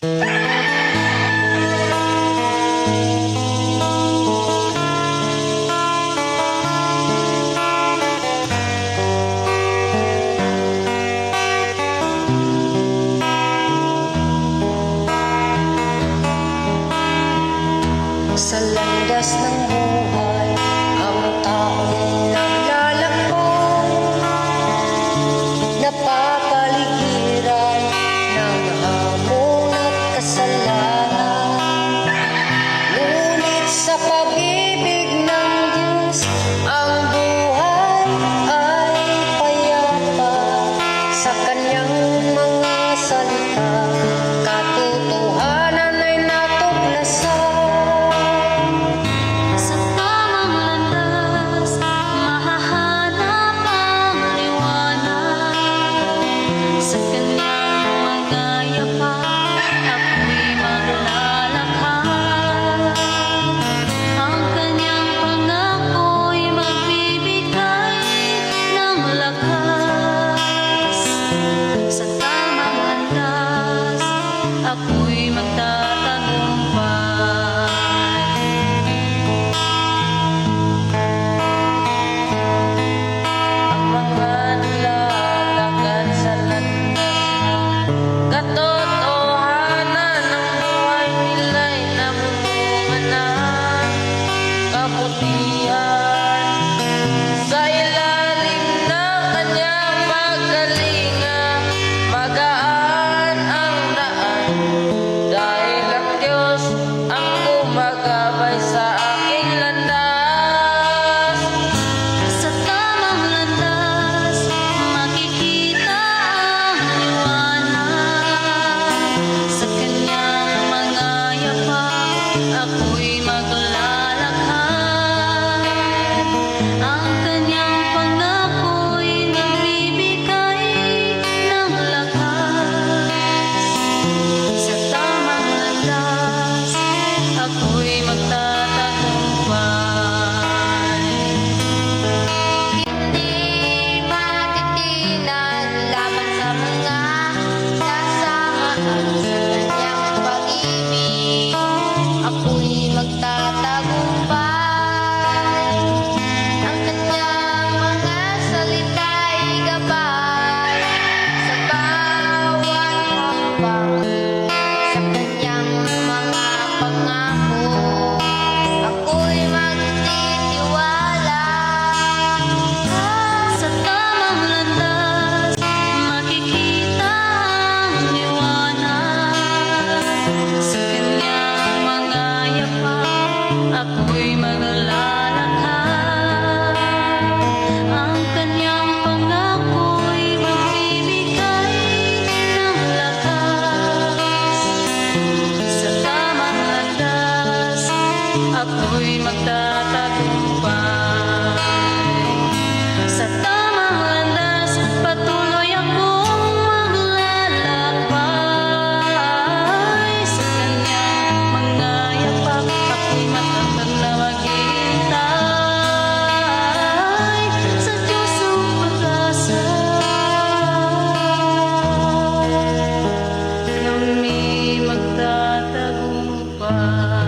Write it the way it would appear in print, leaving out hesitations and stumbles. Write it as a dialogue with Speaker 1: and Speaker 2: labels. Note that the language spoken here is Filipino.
Speaker 1: Sa landas ng buhay, ang taong naglalakbo, napapaligiran ng hamon at kasalanan. Ngunit sa pag-ibig ng Diyos, ang buhay ay payapa. Sa kanyang mga salita, katotohanan ay natuklasan.
Speaker 2: Ako'y magtatagumpay. Ang mga nilalakad sa landas ng katotohanan, ang buhay nila'y namumunga ng kabutihan. Sa ilalim ng kanyang pagkalinga, magaan ang daan, dahil ang Diyos ang gumagabay sa aking landas. Sa tamang landas, makikita ang liwanag. Sa kanyang mga yapak, ako'y maglalakad. Ang kanyang pangako'y nagbibigay ng lakas. Sa tamang landas, ako'y magtatagumpay.
Speaker 1: Hindi matitinag laban sa mga kasamaan. Sa kanyang pag-ibig, ako'y magtatagumpay. Ang kanyang mga salita'y gabay sa bawat hakbang. Sa kanyang mga pangako, ako'y magtitiwala.
Speaker 2: Sa tamang landas, makikita ang liwanag. Sa kanyang mga yapak, ako'y maglalakad. Ang kanyang pangako'y magbibigay ng lakas. Sa tamang landas, ako'y magtatagumpay. Sa tamang landas, patuloy akong maglalakbay. Sa kanyang mga yapak, ako'y matatag na maghihintay. Sa Diyos ang pag-asa, kami magtatagumpay.